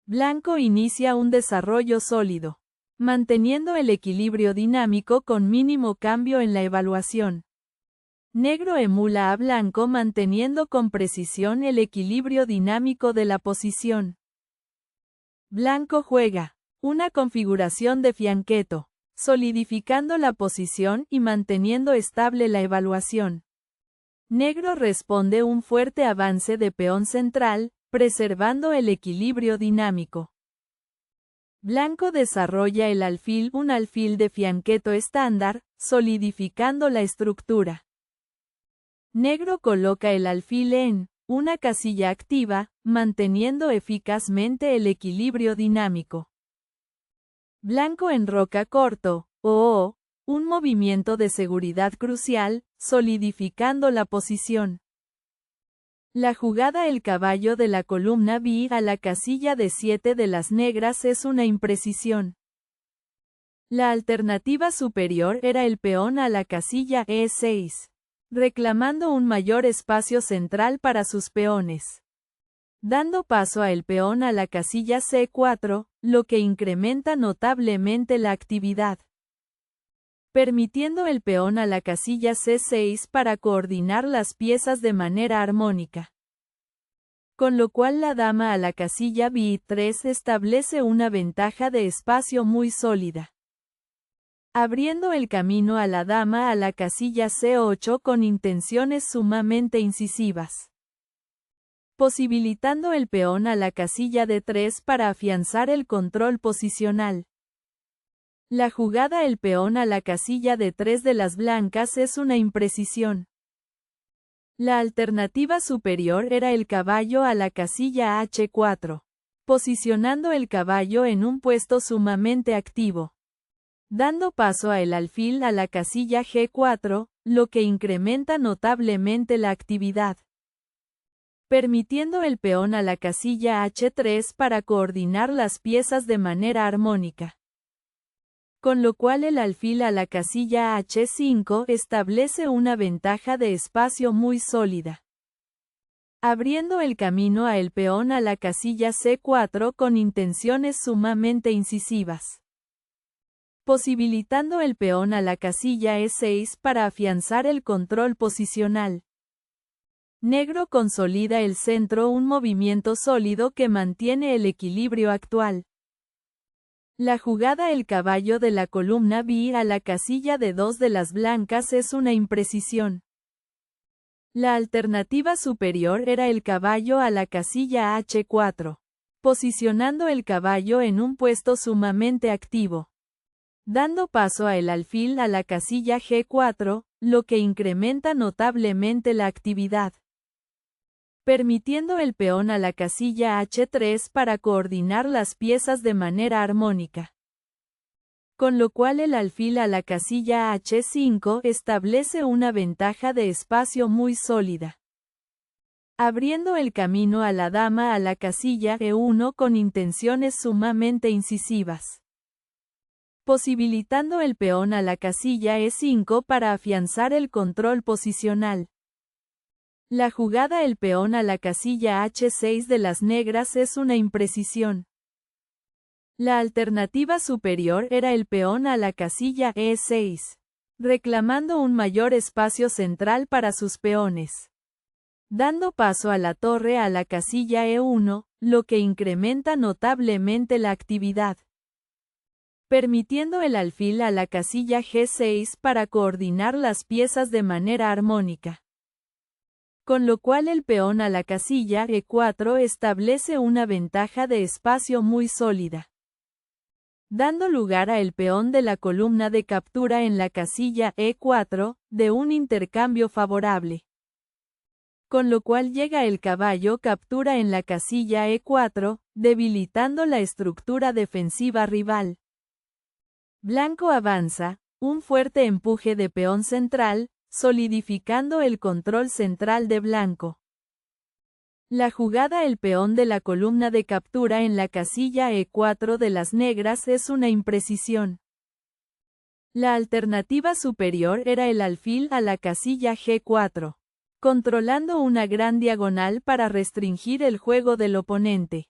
Blanco inicia un desarrollo sólido, manteniendo el equilibrio dinámico con mínimo cambio en la evaluación. Negro emula a blanco manteniendo con precisión el equilibrio dinámico de la posición. Blanco juega una configuración de fianchetto, solidificando la posición y manteniendo estable la evaluación. Negro responde un fuerte avance de peón central, preservando el equilibrio dinámico. Blanco desarrolla un alfil de fianchetto estándar, solidificando la estructura. Negro coloca el alfil en una casilla activa, manteniendo eficazmente el equilibrio dinámico. Blanco enroca corto, o un movimiento de seguridad crucial, solidificando la posición. La jugada el caballo de la columna B a la casilla de 7 de las negras es una imprecisión. La alternativa superior era el peón a la casilla E6, reclamando un mayor espacio central para sus peones. Dando paso a el peón a la casilla C4, lo que incrementa notablemente la actividad. Permitiendo el peón a la casilla C6 para coordinar las piezas de manera armónica. Con lo cual la dama a la casilla B3 establece una ventaja de espacio muy sólida. Abriendo el camino a la dama a la casilla C8 con intenciones sumamente incisivas. Posibilitando el peón a la casilla D3 para afianzar el control posicional. La jugada el peón a la casilla D3 de las blancas es una imprecisión. La alternativa superior era el caballo a la casilla H4, posicionando el caballo en un puesto sumamente activo. Dando paso a el alfil a la casilla G4, lo que incrementa notablemente la actividad. Permitiendo el peón a la casilla H3 para coordinar las piezas de manera armónica. Con lo cual el alfil a la casilla H5 establece una ventaja de espacio muy sólida. Abriendo el camino a el peón a la casilla C4 con intenciones sumamente incisivas. Posibilitando el peón a la casilla E6 para afianzar el control posicional. Negro consolida el centro, un movimiento sólido que mantiene el equilibrio actual. La jugada el caballo de la columna B a la casilla de 2 de las blancas es una imprecisión. La alternativa superior era el caballo a la casilla H4, posicionando el caballo en un puesto sumamente activo. Dando paso a el alfil a la casilla G4, lo que incrementa notablemente la actividad. Permitiendo el peón a la casilla H3 para coordinar las piezas de manera armónica. Con lo cual el alfil a la casilla H5 establece una ventaja de espacio muy sólida. Abriendo el camino a la dama a la casilla E1 con intenciones sumamente incisivas. Posibilitando el peón a la casilla E5 para afianzar el control posicional. La jugada el peón a la casilla H6 de las negras es una imprecisión. La alternativa superior era el peón a la casilla E6, reclamando un mayor espacio central para sus peones. Dando paso a la torre a la casilla E1, lo que incrementa notablemente la actividad. Permitiendo el alfil a la casilla G6 para coordinar las piezas de manera armónica. Con lo cual el peón a la casilla E4 establece una ventaja de espacio muy sólida. Dando lugar a el peón de la columna de captura en la casilla E4, de un intercambio favorable. Con lo cual llega el caballo captura en la casilla E4, debilitando la estructura defensiva rival. Blanco avanza, un fuerte empuje de peón central, solidificando el control central de blanco. La jugada el peón de la columna de captura en la casilla E4 de las negras es una imprecisión. La alternativa superior era el alfil a la casilla G4, controlando una gran diagonal para restringir el juego del oponente.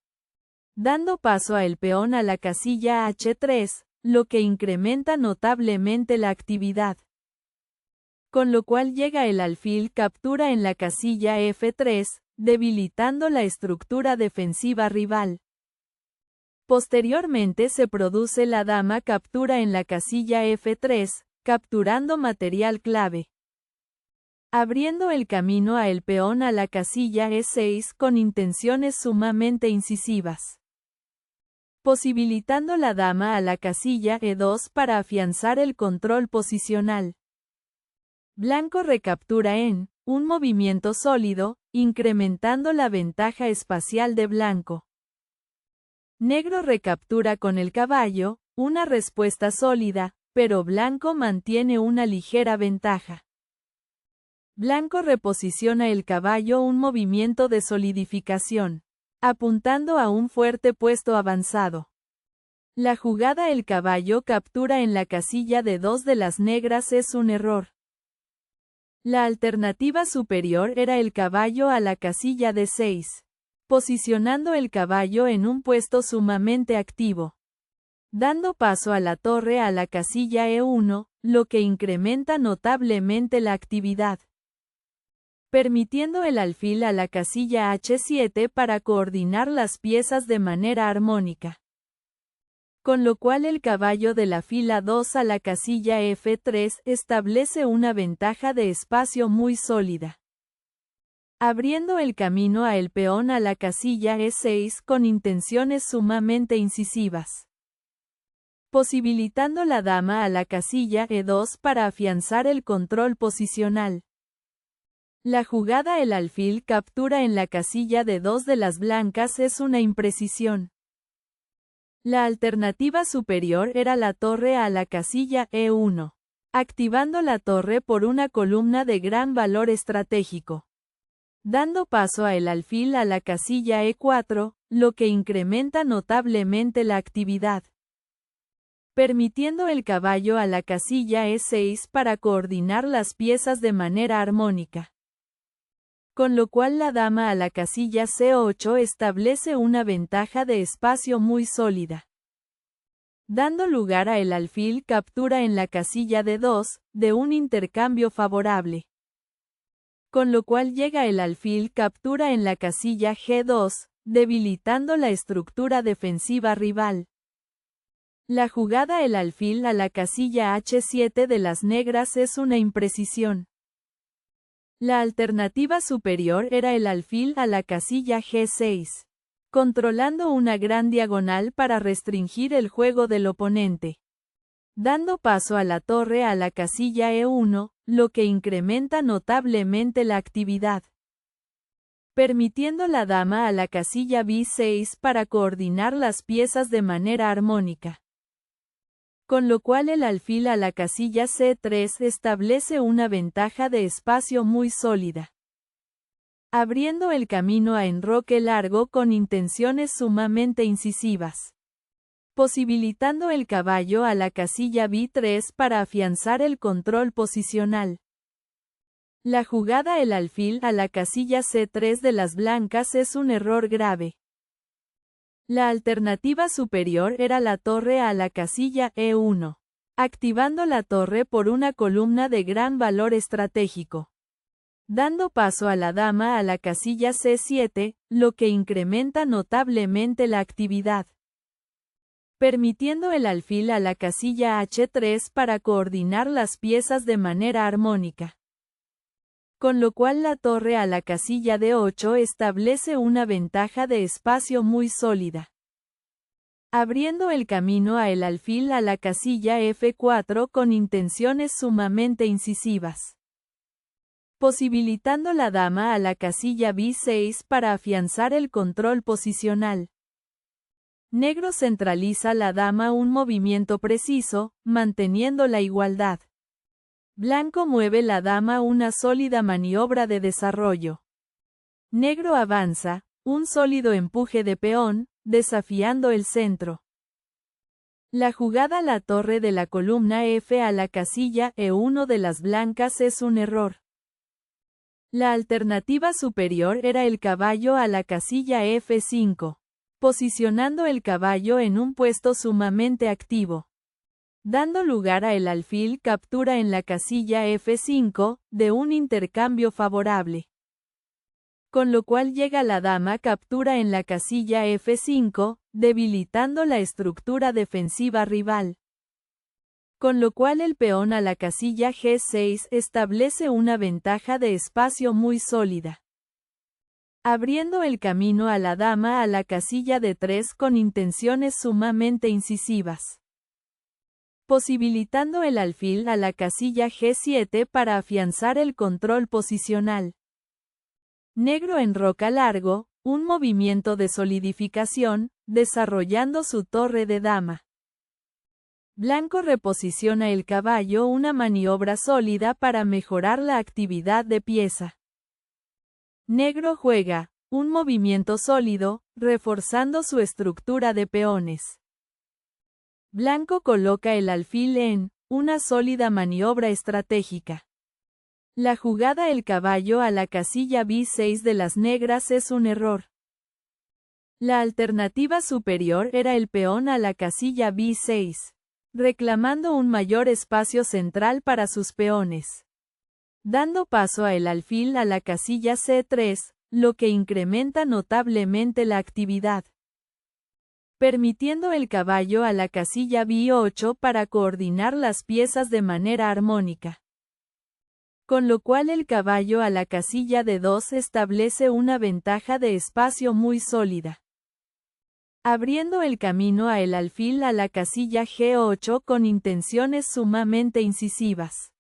dando paso a el peón a la casilla H3, lo que incrementa notablemente la actividad. Con lo cual llega el alfil captura en la casilla F3, debilitando la estructura defensiva rival. Posteriormente se produce la dama captura en la casilla F3, capturando material clave, abriendo el camino a el peón a la casilla E6 con intenciones sumamente incisivas, posibilitando la dama a la casilla E2 para afianzar el control posicional. Blanco recaptura en un movimiento sólido, incrementando la ventaja espacial de blanco. Negro recaptura con el caballo, una respuesta sólida, pero blanco mantiene una ligera ventaja. Blanco reposiciona el caballo, un movimiento de solidificación, apuntando a un fuerte puesto avanzado. La jugada el caballo captura en la casilla de 2 de las negras es un error. La alternativa superior era el caballo a la casilla de 6, posicionando el caballo en un puesto sumamente activo, dando paso a la torre a la casilla E1, lo que incrementa notablemente la actividad, permitiendo el alfil a la casilla H7 para coordinar las piezas de manera armónica. Con lo cual el caballo de la fila 2 a la casilla F3 establece una ventaja de espacio muy sólida, abriendo el camino a el peón a la casilla E6 con intenciones sumamente incisivas, posibilitando la dama a la casilla E2 para afianzar el control posicional. La jugada el alfil captura en la casilla de 2 de las blancas es una imprecisión. La alternativa superior era la torre a la casilla E1, activando la torre por una columna de gran valor estratégico, dando paso a el alfil a la casilla E4, lo que incrementa notablemente la actividad, permitiendo el caballo a la casilla E6 para coordinar las piezas de manera armónica. Con lo cual la dama a la casilla C8 establece una ventaja de espacio muy sólida, dando lugar a el alfil captura en la casilla D2, de un intercambio favorable. Con lo cual llega el alfil captura en la casilla G2, debilitando la estructura defensiva rival. La jugada el alfil a la casilla H7 de las negras es una imprecisión. La alternativa superior era el alfil a la casilla G6, controlando una gran diagonal para restringir el juego del oponente, dando paso a la torre a la casilla E1, lo que incrementa notablemente la actividad, permitiendo la dama a la casilla B6 para coordinar las piezas de manera armónica. Con lo cual el alfil a la casilla C3 establece una ventaja de espacio muy sólida, abriendo el camino a enroque largo con intenciones sumamente incisivas, posibilitando el caballo a la casilla B3 para afianzar el control posicional. La jugada el alfil a la casilla C3 de las blancas es un error grave. La alternativa superior era la torre a la casilla E1, activando la torre por una columna de gran valor estratégico, dando paso a la dama a la casilla C7, lo que incrementa notablemente la actividad, permitiendo el alfil a la casilla H3 para coordinar las piezas de manera armónica. Con lo cual la torre a la casilla D8 establece una ventaja de espacio muy sólida, abriendo el camino a el alfil a la casilla F4 con intenciones sumamente incisivas, posibilitando la dama a la casilla B6 para afianzar el control posicional. Negro centraliza la dama un movimiento preciso, manteniendo la igualdad. Blanco mueve la dama una sólida maniobra de desarrollo. Negro avanza, un sólido empuje de peón, desafiando el centro. La jugada la torre de la columna F a la casilla E1 de las blancas es un error. La alternativa superior era el caballo a la casilla F5, posicionando el caballo en un puesto sumamente activo. Dando lugar a el alfil captura en la casilla F5, de un intercambio favorable. Con lo cual llega la dama captura en la casilla F5, debilitando la estructura defensiva rival. Con lo cual el peón a la casilla G6 establece una ventaja de espacio muy sólida, abriendo el camino a la dama a la casilla D3 con intenciones sumamente incisivas, posibilitando el alfil a la casilla G7 para afianzar el control posicional. Negro enroca largo, un movimiento de solidificación, desarrollando su torre de dama. Blanco reposiciona el caballo, una maniobra sólida para mejorar la actividad de pieza. Negro juega un movimiento sólido, reforzando su estructura de peones. Blanco coloca el alfil en una sólida maniobra estratégica. La jugada el caballo a la casilla B6 de las negras es un error. La alternativa superior era el peón a la casilla B6, reclamando un mayor espacio central para sus peones. Dando paso a el alfil a la casilla C3, lo que incrementa notablemente la actividad, permitiendo el caballo a la casilla B8 para coordinar las piezas de manera armónica. Con lo cual el caballo a la casilla D2 establece una ventaja de espacio muy sólida, abriendo el camino a el alfil a la casilla G8 con intenciones sumamente incisivas,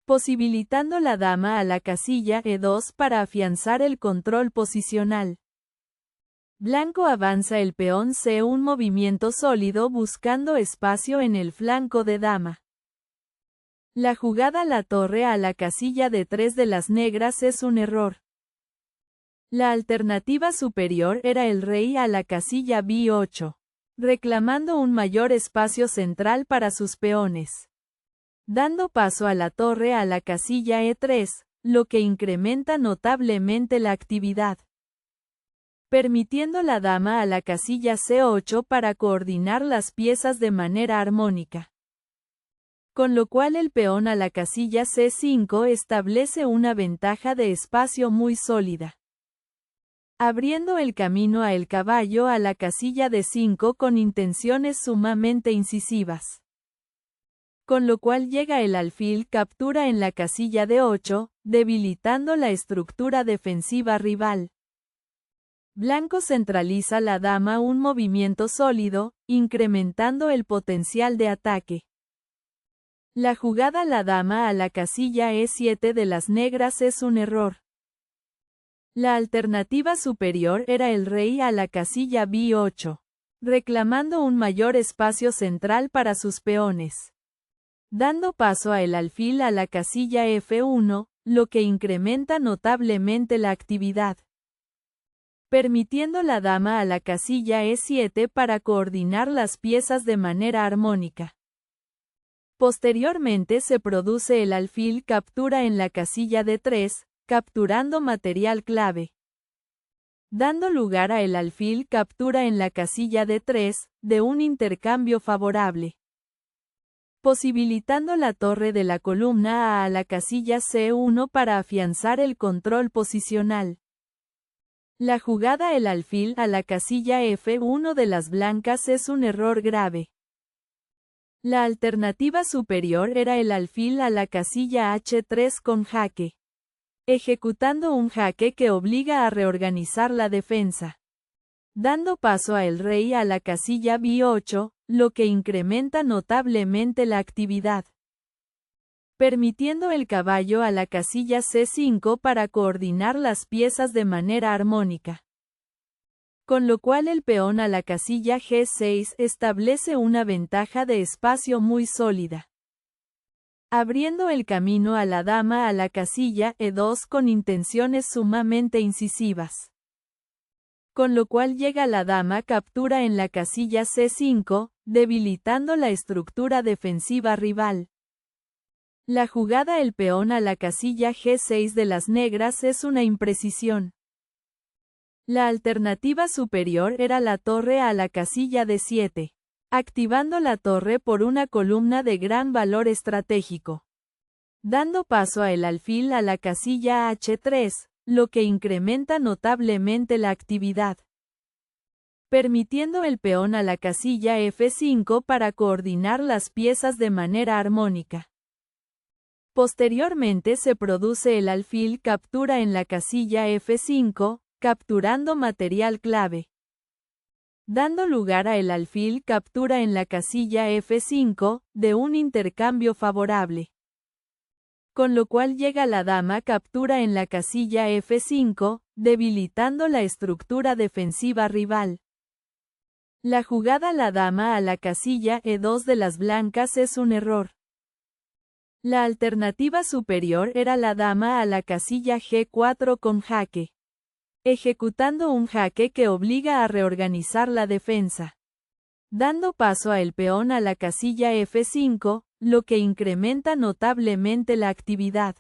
posibilitando la dama a la casilla E2 para afianzar el control posicional. Blanco avanza el peón C, un movimiento sólido buscando espacio en el flanco de dama. La jugada la torre a la casilla D3 de las negras es un error. La alternativa superior era el rey a la casilla B8, reclamando un mayor espacio central para sus peones. Dando paso a la torre a la casilla E3, lo que incrementa notablemente la actividad, permitiendo la dama a la casilla C8 para coordinar las piezas de manera armónica. Con lo cual el peón a la casilla C5 establece una ventaja de espacio muy sólida, abriendo el camino a el caballo a la casilla D5 con intenciones sumamente incisivas. Con lo cual llega el alfil captura en la casilla D8, debilitando la estructura defensiva rival. Blanco centraliza la dama, un movimiento sólido, incrementando el potencial de ataque. La jugada la dama a la casilla E7 de las negras es un error. La alternativa superior era el rey a la casilla B8, reclamando un mayor espacio central para sus peones. Dando paso a el alfil a la casilla F1, lo que incrementa notablemente la actividad, permitiendo la dama a la casilla E7 para coordinar las piezas de manera armónica. Posteriormente se produce el alfil captura en la casilla D3, capturando material clave, dando lugar a el alfil captura en la casilla D3, de un intercambio favorable, posibilitando la torre de la columna A la casilla C1 para afianzar el control posicional. La jugada el alfil a la casilla F1 de las blancas es un error grave. La alternativa superior era el alfil a la casilla H3 con jaque, ejecutando un jaque que obliga a reorganizar la defensa, dando paso a el rey a la casilla B8, lo que incrementa notablemente la actividad, permitiendo el caballo a la casilla C5 para coordinar las piezas de manera armónica. Con lo cual el peón a la casilla G6 establece una ventaja de espacio muy sólida, abriendo el camino a la dama a la casilla E2 con intenciones sumamente incisivas. Con lo cual llega la dama captura en la casilla C5, debilitando la estructura defensiva rival. La jugada el peón a la casilla G6 de las negras es una imprecisión. La alternativa superior era la torre a la casilla D7, activando la torre por una columna de gran valor estratégico, dando paso a el alfil a la casilla H3, lo que incrementa notablemente la actividad, permitiendo el peón a la casilla F5 para coordinar las piezas de manera armónica. Posteriormente se produce el alfil captura en la casilla F5, capturando material clave, dando lugar a el alfil captura en la casilla F5, de un intercambio favorable, con lo cual llega la dama captura en la casilla F5, debilitando la estructura defensiva rival. La jugada la dama a la casilla E2 de las blancas es un error. La alternativa superior era la dama a la casilla G4 con jaque, ejecutando un jaque que obliga a reorganizar la defensa, dando paso a el peón a la casilla F5, lo que incrementa notablemente la actividad,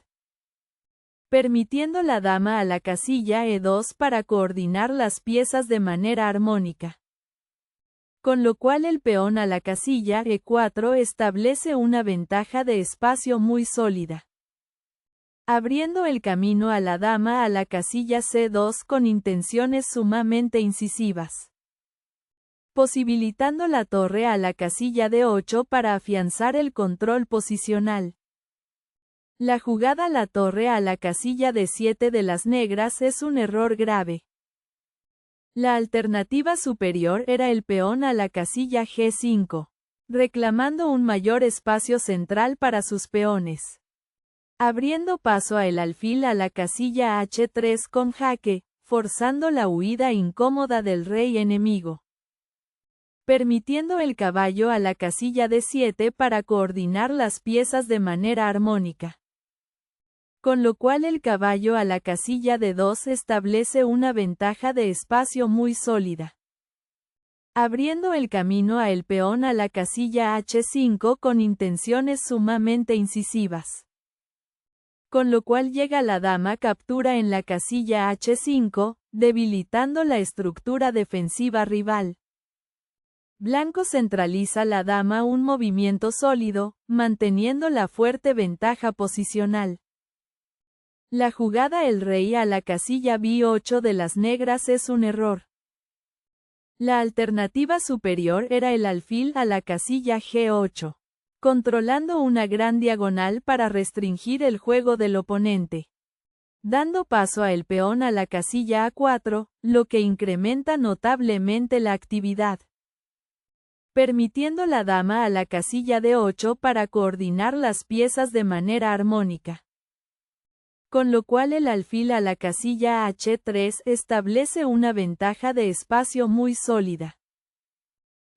permitiendo la dama a la casilla E2 para coordinar las piezas de manera armónica, con lo cual el peón a la casilla E4 establece una ventaja de espacio muy sólida, abriendo el camino a la dama a la casilla C2 con intenciones sumamente incisivas, posibilitando la torre a la casilla D8 para afianzar el control posicional. La jugada la torre a la casilla D7 de las negras es un error grave. La alternativa superior era el peón a la casilla G5, reclamando un mayor espacio central para sus peones, abriendo paso a el alfil a la casilla H3 con jaque, forzando la huida incómoda del rey enemigo, permitiendo el caballo a la casilla D7 para coordinar las piezas de manera armónica, con lo cual el caballo a la casilla D2 establece una ventaja de espacio muy sólida, abriendo el camino a el peón a la casilla H5 con intenciones sumamente incisivas, con lo cual llega la dama captura en la casilla H5, debilitando la estructura defensiva rival. Blanco centraliza la dama un movimiento sólido, manteniendo la fuerte ventaja posicional. La jugada el rey a la casilla B8 de las negras es un error. La alternativa superior era el alfil a la casilla G8, controlando una gran diagonal para restringir el juego del oponente, dando paso a el peón a la casilla A4, lo que incrementa notablemente la actividad, permitiendo la dama a la casilla D8 para coordinar las piezas de manera armónica, con lo cual el alfil a la casilla H3 establece una ventaja de espacio muy sólida,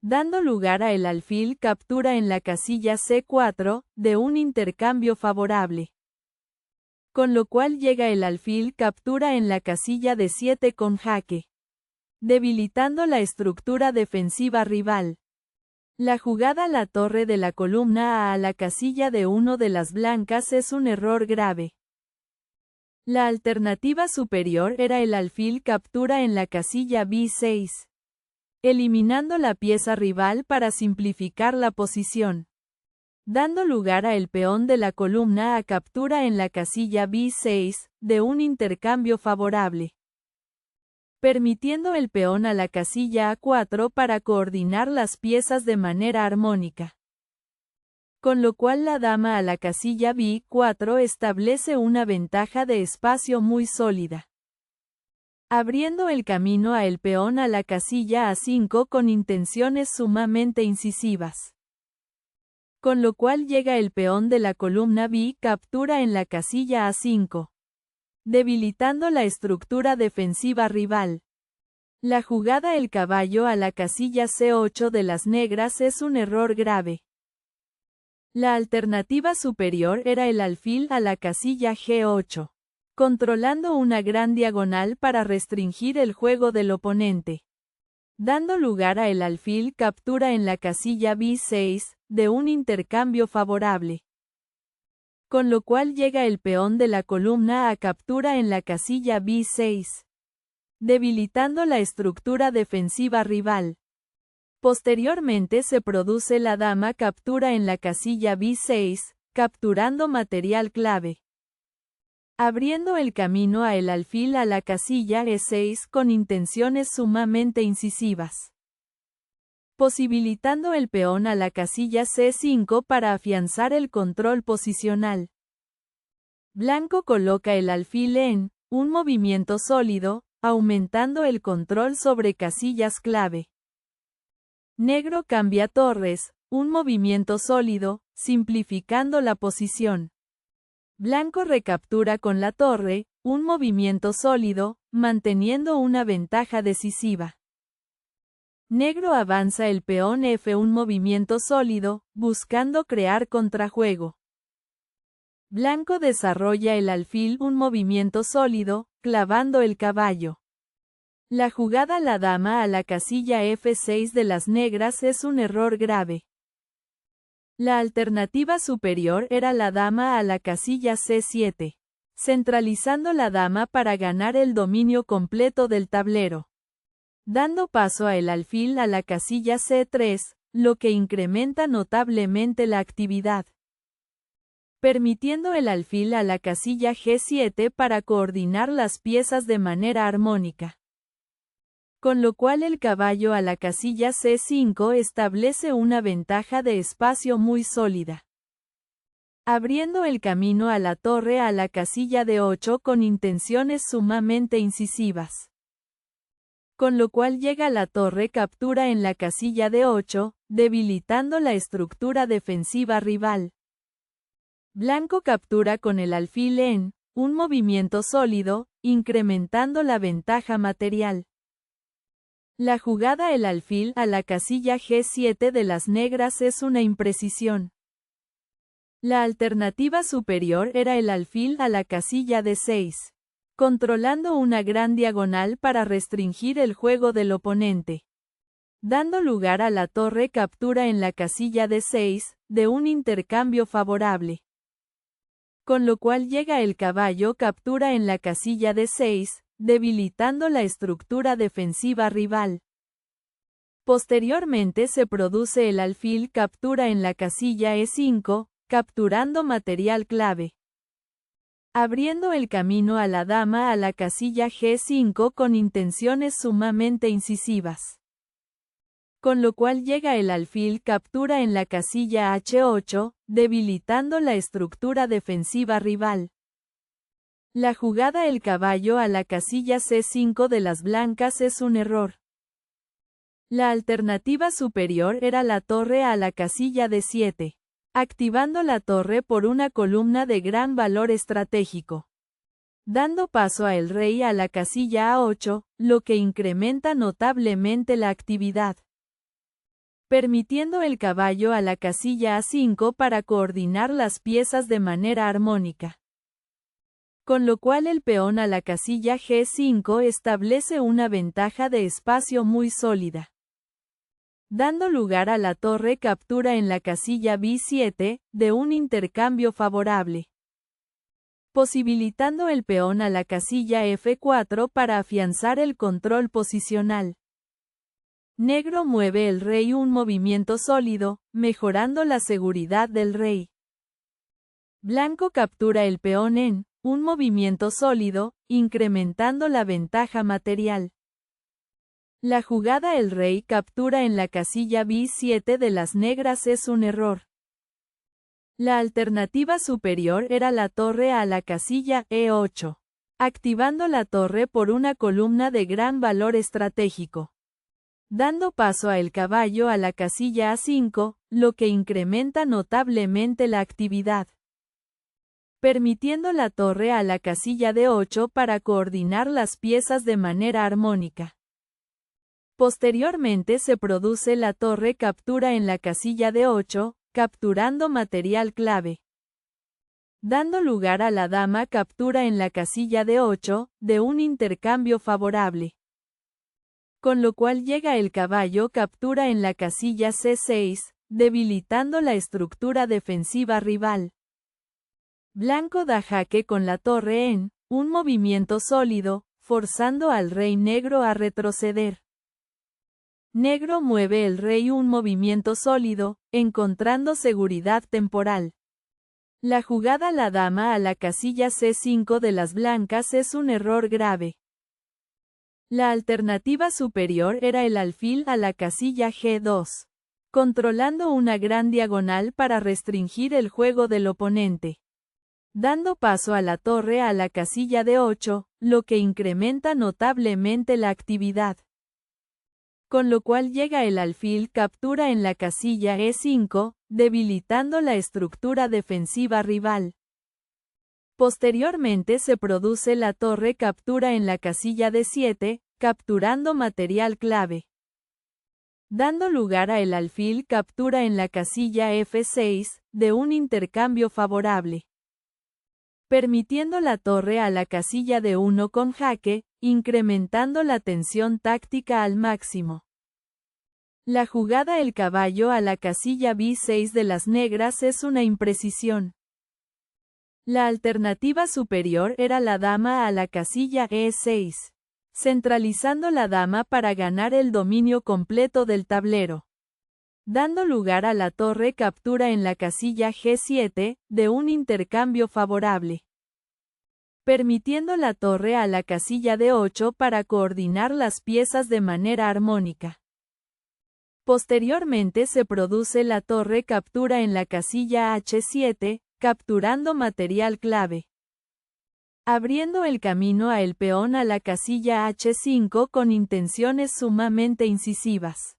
dando lugar a el alfil captura en la casilla C4, de un intercambio favorable, con lo cual llega el alfil captura en la casilla D7 con jaque, debilitando la estructura defensiva rival. La jugada la torre de la columna A la casilla D1 de las blancas es un error grave. La alternativa superior era el alfil captura en la casilla B6, eliminando la pieza rival para simplificar la posición, dando lugar a el peón de la columna A captura en la casilla B6, de un intercambio favorable, permitiendo el peón a la casilla A4 para coordinar las piezas de manera armónica, con lo cual la dama a la casilla B4 establece una ventaja de espacio muy sólida, abriendo el camino a el peón a la casilla A5 con intenciones sumamente incisivas, con lo cual llega el peón de la columna B captura en la casilla A5, debilitando la estructura defensiva rival. La jugada el caballo a la casilla C8 de las negras es un error grave. La alternativa superior era el alfil a la casilla G8, controlando una gran diagonal para restringir el juego del oponente, dando lugar a el alfil captura en la casilla B6, de un intercambio favorable, con lo cual llega el peón de la columna A captura en la casilla B6, debilitando la estructura defensiva rival. Posteriormente se produce la dama captura en la casilla B6, capturando material clave, abriendo el camino a el alfil a la casilla E6 con intenciones sumamente incisivas, posibilitando el peón a la casilla C5 para afianzar el control posicional. Blanco coloca el alfil en un movimiento sólido, aumentando el control sobre casillas clave. Negro cambia torres, un movimiento sólido, simplificando la posición. Blanco recaptura con la torre, un movimiento sólido, manteniendo una ventaja decisiva. Negro avanza el peón F, un movimiento sólido, buscando crear contrajuego. Blanco desarrolla el alfil, un movimiento sólido, clavando el caballo. La jugada la dama a la casilla F6 de las negras es un error grave. La alternativa superior era la dama a la casilla C7, centralizando la dama para ganar el dominio completo del tablero, dando paso a el alfil a la casilla C3, lo que incrementa notablemente la actividad, permitiendo el alfil a la casilla G7 para coordinar las piezas de manera armónica, con lo cual el caballo a la casilla C5 establece una ventaja de espacio muy sólida, abriendo el camino a la torre a la casilla D8 con intenciones sumamente incisivas, con lo cual llega la torre captura en la casilla D8, debilitando la estructura defensiva rival. Blanco captura con el alfil en un movimiento sólido, incrementando la ventaja material. La jugada el alfil a la casilla G7 de las negras es una imprecisión. La alternativa superior era el alfil a la casilla D6, controlando una gran diagonal para restringir el juego del oponente, dando lugar a la torre captura en la casilla D6, de un intercambio favorable, con lo cual llega el caballo captura en la casilla D6, debilitando la estructura defensiva rival. Posteriormente se produce el alfil captura en la casilla E5, capturando material clave, abriendo el camino a la dama a la casilla G5 con intenciones sumamente incisivas, con lo cual llega el alfil captura en la casilla H8, debilitando la estructura defensiva rival. La jugada el caballo a la casilla C5 de las blancas es un error. La alternativa superior era la torre a la casilla D7, activando la torre por una columna de gran valor estratégico, dando paso a el rey a la casilla A8, lo que incrementa notablemente la actividad, permitiendo el caballo a la casilla A5 para coordinar las piezas de manera armónica, con lo cual el peón a la casilla G5 establece una ventaja de espacio muy sólida, dando lugar a la torre captura en la casilla B7, de un intercambio favorable, posibilitando el peón a la casilla F4 para afianzar el control posicional. Negro mueve el rey un movimiento sólido, mejorando la seguridad del rey. Blanco captura el peón en un movimiento sólido, incrementando la ventaja material. La jugada el rey captura en la casilla B7 de las negras es un error. La alternativa superior era la torre a la casilla E8, activando la torre por una columna de gran valor estratégico, dando paso a el caballo a la casilla A5, lo que incrementa notablemente la actividad, permitiendo la torre a la casilla D8 para coordinar las piezas de manera armónica. Posteriormente se produce la torre captura en la casilla D8, capturando material clave, dando lugar a la dama captura en la casilla D8, de un intercambio favorable, con lo cual llega el caballo captura en la casilla C6, debilitando la estructura defensiva rival. Blanco da jaque con la torre en un movimiento sólido, forzando al rey negro a retroceder. Negro mueve el rey un movimiento sólido, encontrando seguridad temporal. La jugada la dama a la casilla C5 de las blancas es un error grave. La alternativa superior era el alfil a la casilla G2, controlando una gran diagonal para restringir el juego del oponente. Dando paso a la torre a la casilla D8, lo que incrementa notablemente la actividad. Con lo cual llega el alfil captura en la casilla E5, debilitando la estructura defensiva rival. Posteriormente se produce la torre captura en la casilla D7, capturando material clave. Dando lugar a el alfil captura en la casilla F6, de un intercambio favorable. Permitiendo la torre a la casilla D1 con jaque, incrementando la tensión táctica al máximo. La jugada el caballo a la casilla B6 de las negras es una imprecisión. La alternativa superior era la dama a la casilla E6, centralizando la dama para ganar el dominio completo del tablero. Dando lugar a la torre captura en la casilla G7, de un intercambio favorable. Permitiendo la torre a la casilla D8 para coordinar las piezas de manera armónica. Posteriormente se produce la torre captura en la casilla H7, capturando material clave. Abriendo el camino a el peón a la casilla H5 con intenciones sumamente incisivas.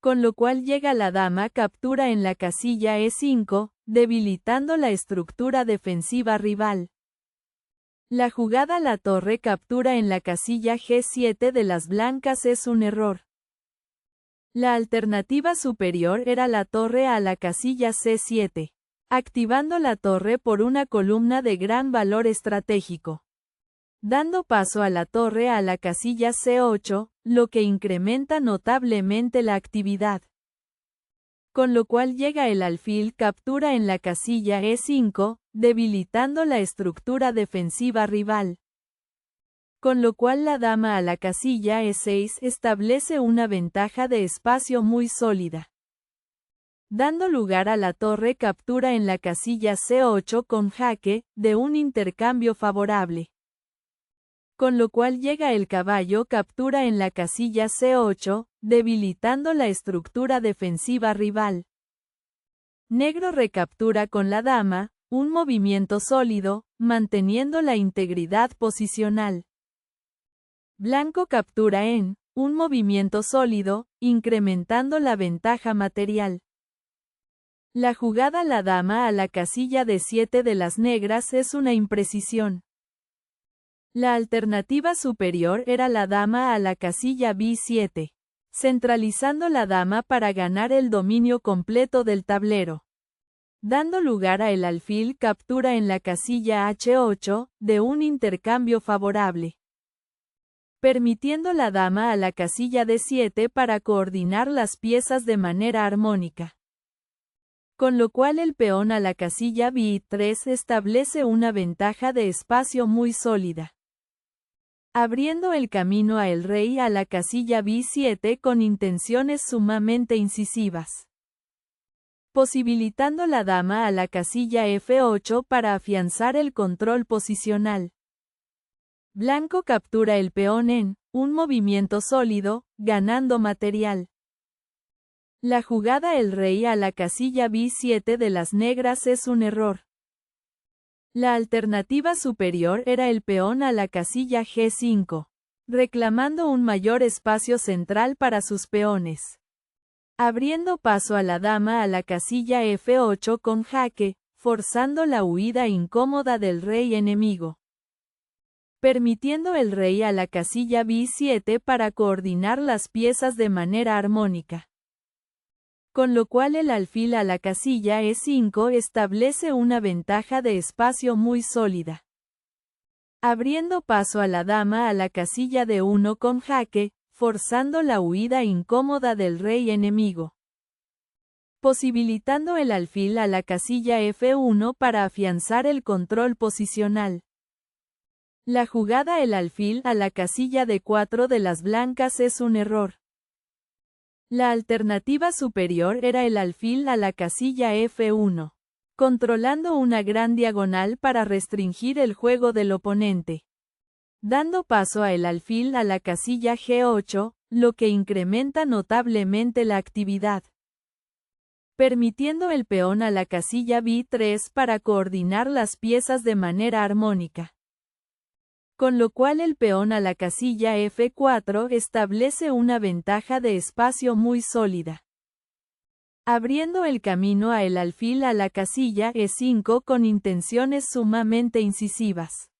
Con lo cual llega la dama captura en la casilla E5, debilitando la estructura defensiva rival. La jugada la torre captura en la casilla G7 de las blancas es un error. La alternativa superior era la torre a la casilla C7, activando la torre por una columna de gran valor estratégico. Dando paso a la torre a la casilla C8, lo que incrementa notablemente la actividad. Con lo cual llega el alfil captura en la casilla E5, debilitando la estructura defensiva rival. Con lo cual la dama a la casilla E6 establece una ventaja de espacio muy sólida. Dando lugar a la torre captura en la casilla C8 con jaque, de un intercambio favorable. Con lo cual llega el caballo captura en la casilla C8, debilitando la estructura defensiva rival. Negro recaptura con la dama, un movimiento sólido, manteniendo la integridad posicional. Blanco captura en un movimiento sólido, incrementando la ventaja material. La jugada la dama a la casilla D7 de las negras es una imprecisión. La alternativa superior era la dama a la casilla B7, centralizando la dama para ganar el dominio completo del tablero. Dando lugar a el alfil captura en la casilla H8, de un intercambio favorable. Permitiendo la dama a la casilla D7 para coordinar las piezas de manera armónica. Con lo cual el peón a la casilla B3 establece una ventaja de espacio muy sólida. Abriendo el camino a el rey a la casilla B7 con intenciones sumamente incisivas. Posibilitando la dama a la casilla F8 para afianzar el control posicional. Blanco captura el peón en un movimiento sólido, ganando material. La jugada el rey a la casilla B7 de las negras es un error. La alternativa superior era el peón a la casilla G5, reclamando un mayor espacio central para sus peones. Abriendo paso a la dama a la casilla F8 con jaque, forzando la huida incómoda del rey enemigo. Permitiendo el rey a la casilla B7 para coordinar las piezas de manera armónica. Con lo cual el alfil a la casilla E5 establece una ventaja de espacio muy sólida. Abriendo paso a la dama a la casilla D1 con jaque, forzando la huida incómoda del rey enemigo. Posibilitando el alfil a la casilla F1 para afianzar el control posicional. La jugada el alfil a la casilla D4 de las blancas es un error. La alternativa superior era el alfil a la casilla F1, controlando una gran diagonal para restringir el juego del oponente. Dando paso a el alfil a la casilla G8, lo que incrementa notablemente la actividad. Permitiendo el peón a la casilla B3 para coordinar las piezas de manera armónica. Con lo cual el peón a la casilla F4 establece una ventaja de espacio muy sólida. Abriendo el camino a el alfil a la casilla E5 con intenciones sumamente incisivas.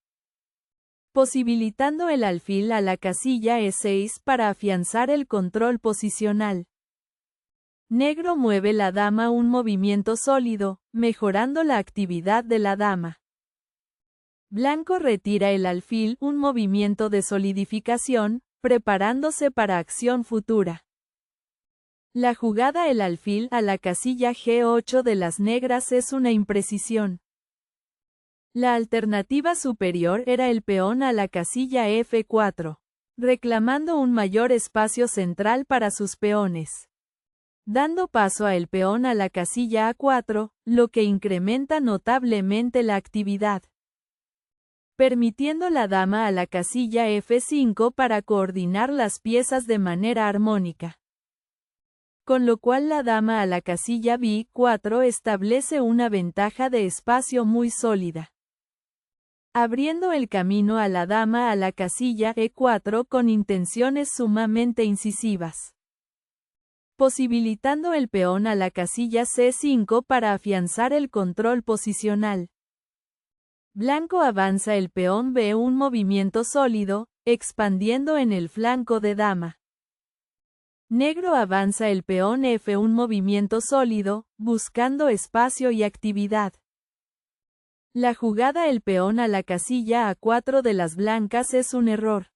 Posibilitando el alfil a la casilla E6 para afianzar el control posicional. Negro mueve la dama un movimiento sólido, mejorando la actividad de la dama. Blanco retira el alfil un movimiento de solidificación, preparándose para acción futura. La jugada el alfil a la casilla G8 de las negras es una imprecisión. La alternativa superior era el peón a la casilla F4, reclamando un mayor espacio central para sus peones. Dando paso a el peón a la casilla A4, lo que incrementa notablemente la actividad. Permitiendo la dama a la casilla F5 para coordinar las piezas de manera armónica. Con lo cual la dama a la casilla B4 establece una ventaja de espacio muy sólida. Abriendo el camino a la dama a la casilla E4 con intenciones sumamente incisivas. Posibilitando el peón a la casilla C5 para afianzar el control posicional. Blanco avanza el peón B un movimiento sólido, expandiendo en el flanco de dama. Negro avanza el peón F un movimiento sólido, buscando espacio y actividad. La jugada el peón a la casilla A4 de las blancas es un error.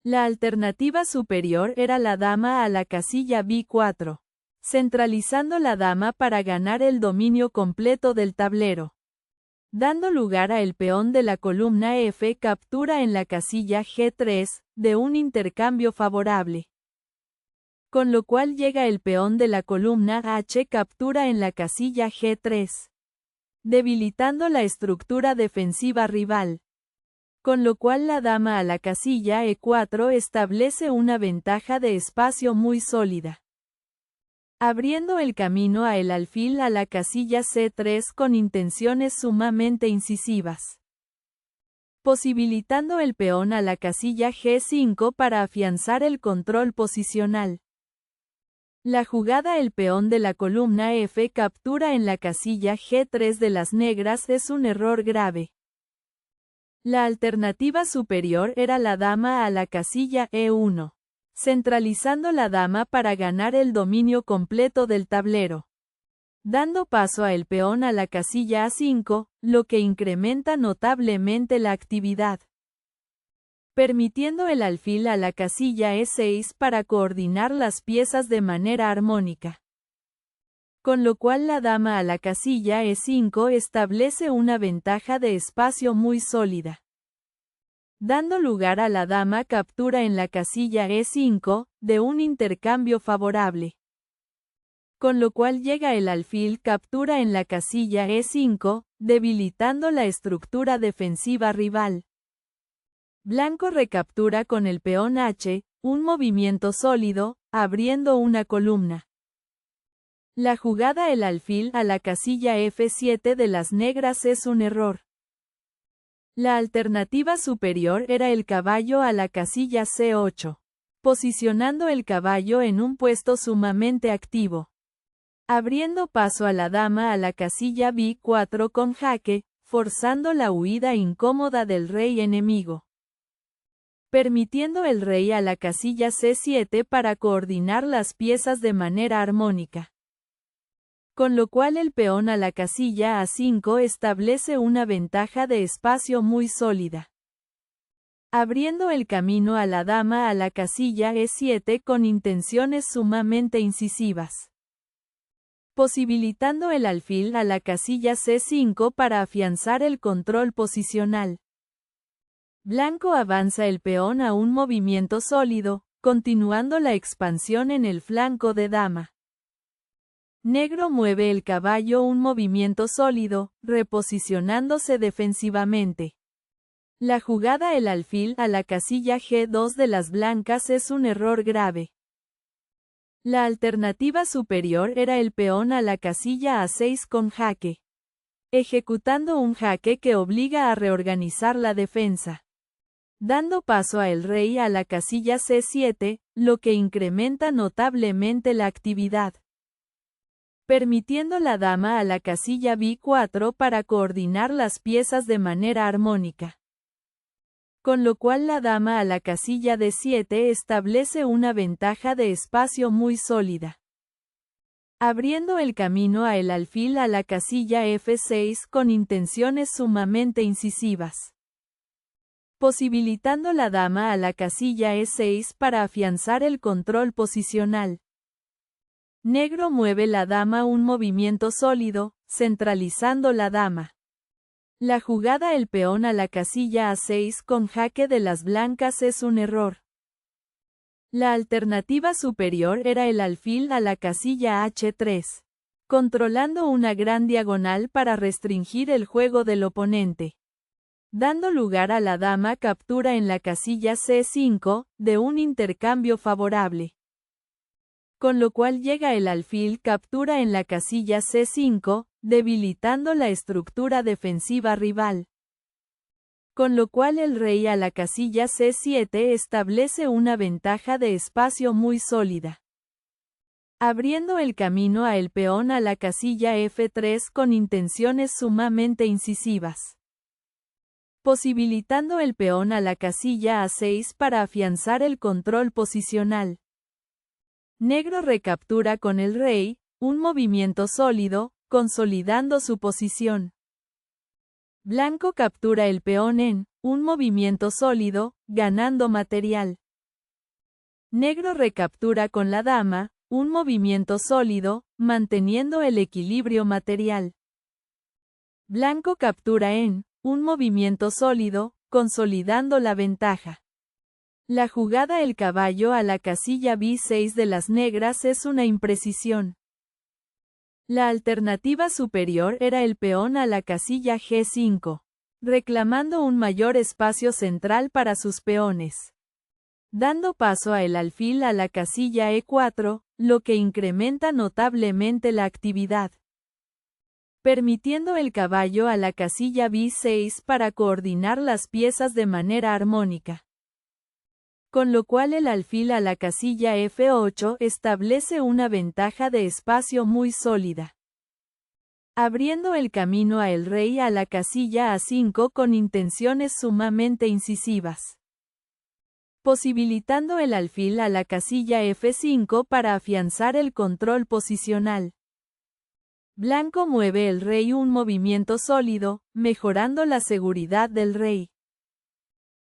La alternativa superior era la dama a la casilla B4, centralizando la dama para ganar el dominio completo del tablero. Dando lugar a el peón de la columna F captura en la casilla G3, de un intercambio favorable. Con lo cual llega el peón de la columna H captura en la casilla G3, debilitando la estructura defensiva rival. Con lo cual la dama a la casilla E4 establece una ventaja de espacio muy sólida. Abriendo el camino a el alfil a la casilla C3 con intenciones sumamente incisivas. Posibilitando el peón a la casilla G5 para afianzar el control posicional. La jugada el peón de la columna F captura en la casilla G3 de las negras es un error grave. La alternativa superior era la dama a la casilla E1, centralizando la dama para ganar el dominio completo del tablero. Dando paso a el peón a la casilla A5, lo que incrementa notablemente la actividad. Permitiendo el alfil a la casilla E6 para coordinar las piezas de manera armónica. Con lo cual la dama a la casilla E5 establece una ventaja de espacio muy sólida. Dando lugar a la dama captura en la casilla E5, de un intercambio favorable. Con lo cual llega el alfil captura en la casilla E5, debilitando la estructura defensiva rival. Blanco recaptura con el peón H, un movimiento sólido, abriendo una columna. La jugada el alfil a la casilla F7 de las negras es un error. La alternativa superior era el caballo a la casilla C8, posicionando el caballo en un puesto sumamente activo. Abriendo paso a la dama a la casilla B4 con jaque, forzando la huida incómoda del rey enemigo. Permitiendo el rey a la casilla C7 para coordinar las piezas de manera armónica. Con lo cual el peón a la casilla A5 establece una ventaja de espacio muy sólida. Abriendo el camino a la dama a la casilla E7 con intenciones sumamente incisivas. Posibilitando el alfil a la casilla C5 para afianzar el control posicional. Blanco avanza el peón a un movimiento sólido, continuando la expansión en el flanco de dama. Negro mueve el caballo un movimiento sólido, reposicionándose defensivamente. La jugada el alfil a la casilla G2 de las blancas es un error grave. La alternativa superior era el peón a la casilla A6 con jaque, ejecutando un jaque que obliga a reorganizar la defensa. Dando paso a el rey a la casilla C7, lo que incrementa notablemente la actividad. Permitiendo la dama a la casilla B4 para coordinar las piezas de manera armónica. Con lo cual la dama a la casilla D7 establece una ventaja de espacio muy sólida. Abriendo el camino a el alfil a la casilla F6 con intenciones sumamente incisivas. Posibilitando la dama a la casilla E6 para afianzar el control posicional. Negro mueve la dama un movimiento sólido, centralizando la dama. La jugada el peón a la casilla A6 con jaque de las blancas es un error. La alternativa superior era el alfil a la casilla H3, controlando una gran diagonal para restringir el juego del oponente. Dando lugar a la dama captura en la casilla C5, de un intercambio favorable. Con lo cual llega el alfil captura en la casilla C5, debilitando la estructura defensiva rival. Con lo cual el rey a la casilla C7 establece una ventaja de espacio muy sólida. Abriendo el camino a el peón a la casilla F3 con intenciones sumamente incisivas. Posibilitando el peón a la casilla A6 para afianzar el control posicional. Negro recaptura con el rey, un movimiento sólido, consolidando su posición. Blanco captura el peón en un movimiento sólido, ganando material. Negro recaptura con la dama, un movimiento sólido, manteniendo el equilibrio material. Blanco captura en un movimiento sólido, consolidando la ventaja. La jugada el caballo a la casilla B6 de las negras es una imprecisión. La alternativa superior era el peón a la casilla G5, reclamando un mayor espacio central para sus peones. Dando paso a el alfil a la casilla E4, lo que incrementa notablemente la actividad. Permitiendo el caballo a la casilla B6 para coordinar las piezas de manera armónica. Con lo cual el alfil a la casilla F8 establece una ventaja de espacio muy sólida. Abriendo el camino a el rey a la casilla A5 con intenciones sumamente incisivas. Posibilitando el alfil a la casilla F5 para afianzar el control posicional. Blanco mueve el rey un movimiento sólido, mejorando la seguridad del rey.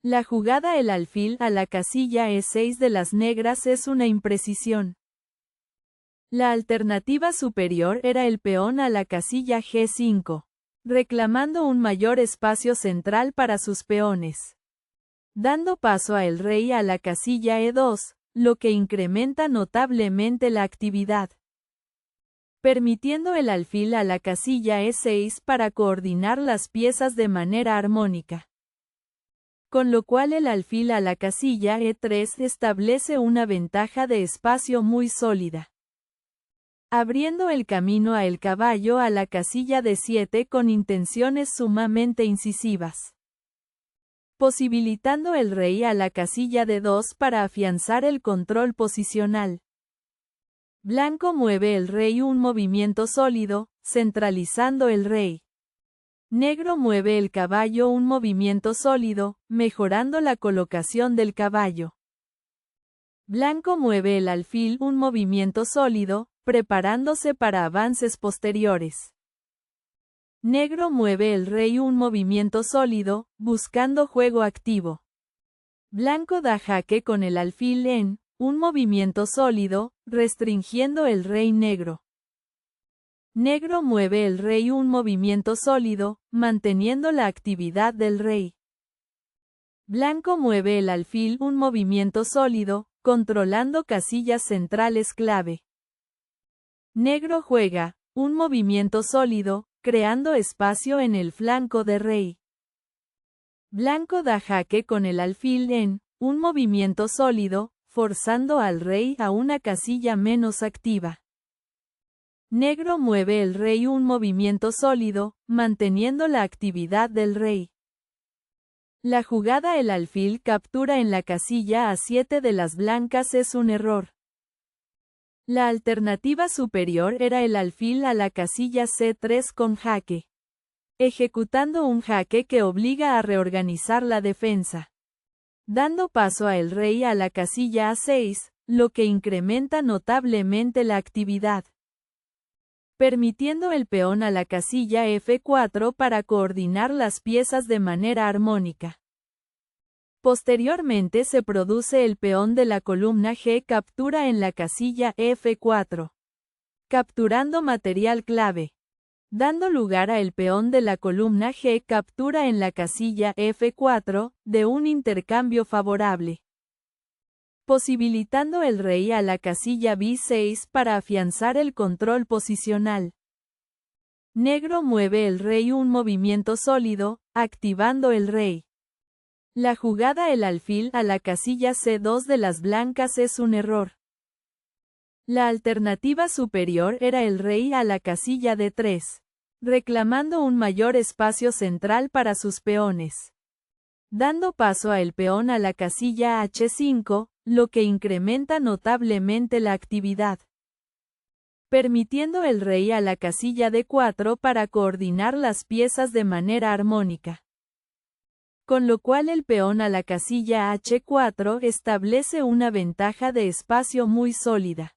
La jugada el alfil a la casilla E6 de las negras es una imprecisión. La alternativa superior era el peón a la casilla G5, reclamando un mayor espacio central para sus peones. Dando paso a el rey a la casilla E2, lo que incrementa notablemente la actividad. Permitiendo el alfil a la casilla E6 para coordinar las piezas de manera armónica. Con lo cual el alfil a la casilla E3 establece una ventaja de espacio muy sólida. Abriendo el camino a el caballo a la casilla D7 con intenciones sumamente incisivas. Posibilitando el rey a la casilla D2 para afianzar el control posicional. Blanco mueve el rey un movimiento sólido, centralizando el rey. Negro mueve el caballo un movimiento sólido, mejorando la colocación del caballo. Blanco mueve el alfil un movimiento sólido, preparándose para avances posteriores. Negro mueve el rey un movimiento sólido, buscando juego activo. Blanco da jaque con el alfil en un movimiento sólido, restringiendo el rey negro. Negro mueve el rey un movimiento sólido, manteniendo la actividad del rey. Blanco mueve el alfil un movimiento sólido, controlando casillas centrales clave. Negro juega un movimiento sólido, creando espacio en el flanco de rey. Blanco da jaque con el alfil en un movimiento sólido, forzando al rey a una casilla menos activa. Negro mueve el rey un movimiento sólido, manteniendo la actividad del rey. La jugada el alfil captura en la casilla A7 de las blancas es un error. La alternativa superior era el alfil a la casilla C3 con jaque, ejecutando un jaque que obliga a reorganizar la defensa, dando paso a el rey a la casilla A6, lo que incrementa notablemente la actividad, permitiendo el peón a la casilla F4 para coordinar las piezas de manera armónica. Posteriormente se produce el peón de la columna G captura en la casilla F4, capturando material clave, dando lugar a el peón de la columna G captura en la casilla F4, de un intercambio favorable, posibilitando el rey a la casilla B6 para afianzar el control posicional. Negro mueve el rey un movimiento sólido, activando el rey. La jugada el alfil a la casilla C2 de las blancas es un error. La alternativa superior era el rey a la casilla D3, reclamando un mayor espacio central para sus peones, dando paso a el peón a la casilla H5, lo que incrementa notablemente la actividad, permitiendo el rey a la casilla D4 para coordinar las piezas de manera armónica, con lo cual el peón a la casilla H4 establece una ventaja de espacio muy sólida,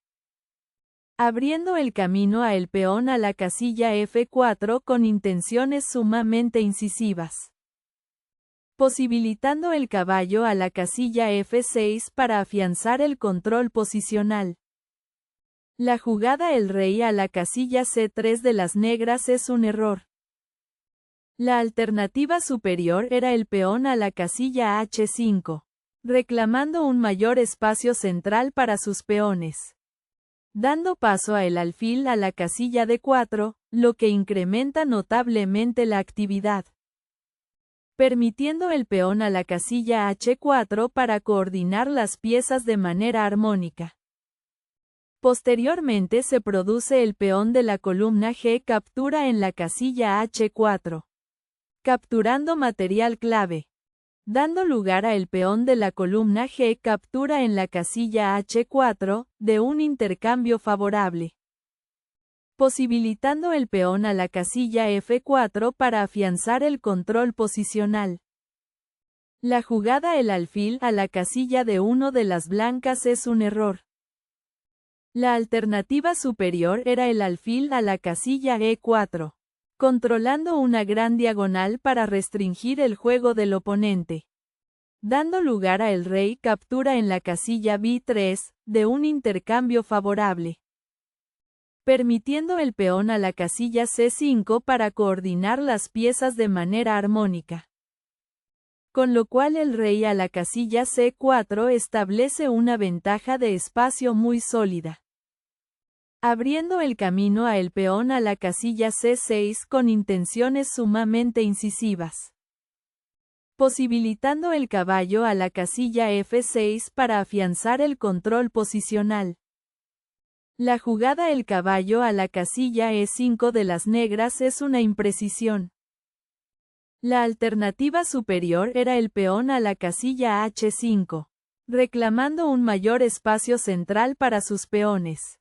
abriendo el camino a el peón a la casilla F4 con intenciones sumamente incisivas, posibilitando el caballo a la casilla F6 para afianzar el control posicional. La jugada el rey a la casilla C3 de las negras es un error. La alternativa superior era el peón a la casilla H5, reclamando un mayor espacio central para sus peones, dando paso a el alfil a la casilla D4, lo que incrementa notablemente la actividad, permitiendo el peón a la casilla H4 para coordinar las piezas de manera armónica. Posteriormente se produce el peón de la columna G captura en la casilla H4, capturando material clave, dando lugar a el peón de la columna G captura en la casilla H4, de un intercambio favorable, posibilitando el peón a la casilla F4 para afianzar el control posicional. La jugada el alfil a la casilla D1 de las blancas es un error. La alternativa superior era el alfil a la casilla E4, controlando una gran diagonal para restringir el juego del oponente, dando lugar a el rey captura en la casilla B3, de un intercambio favorable, permitiendo el peón a la casilla C5 para coordinar las piezas de manera armónica, con lo cual el rey a la casilla C4 establece una ventaja de espacio muy sólida, abriendo el camino a el peón a la casilla C6 con intenciones sumamente incisivas, posibilitando el caballo a la casilla F6 para afianzar el control posicional. La jugada el caballo a la casilla E5 de las negras es una imprecisión. La alternativa superior era el peón a la casilla H5, reclamando un mayor espacio central para sus peones,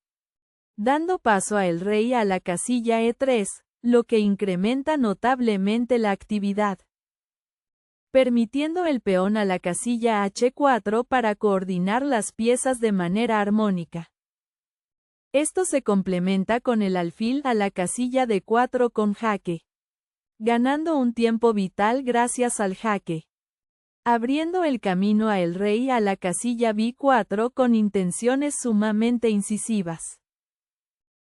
dando paso a el rey a la casilla E3, lo que incrementa notablemente la actividad, permitiendo el peón a la casilla H4 para coordinar las piezas de manera armónica. Esto se complementa con el alfil a la casilla D4 con jaque, ganando un tiempo vital gracias al jaque, abriendo el camino a el rey a la casilla B4 con intenciones sumamente incisivas,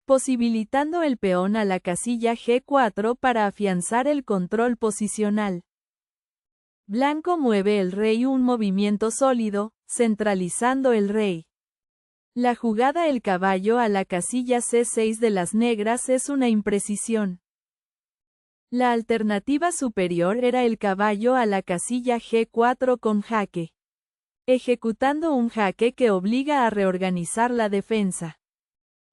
posibilitando el peón a la casilla G4 para afianzar el control posicional. Blanco mueve el rey un movimiento sólido, centralizando el rey. La jugada el caballo a la casilla C6 de las negras es una imprecisión. La alternativa superior era el caballo a la casilla G4 con jaque, ejecutando un jaque que obliga a reorganizar la defensa,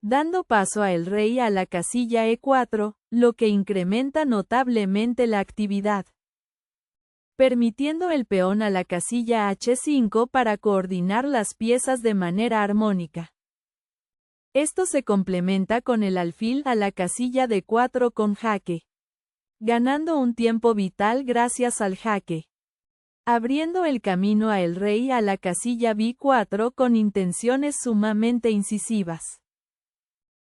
dando paso a el rey a la casilla E4, lo que incrementa notablemente la actividad, permitiendo el peón a la casilla H5 para coordinar las piezas de manera armónica. Esto se complementa con el alfil a la casilla D4 con jaque, ganando un tiempo vital gracias al jaque, abriendo el camino a el rey a la casilla B4 con intenciones sumamente incisivas,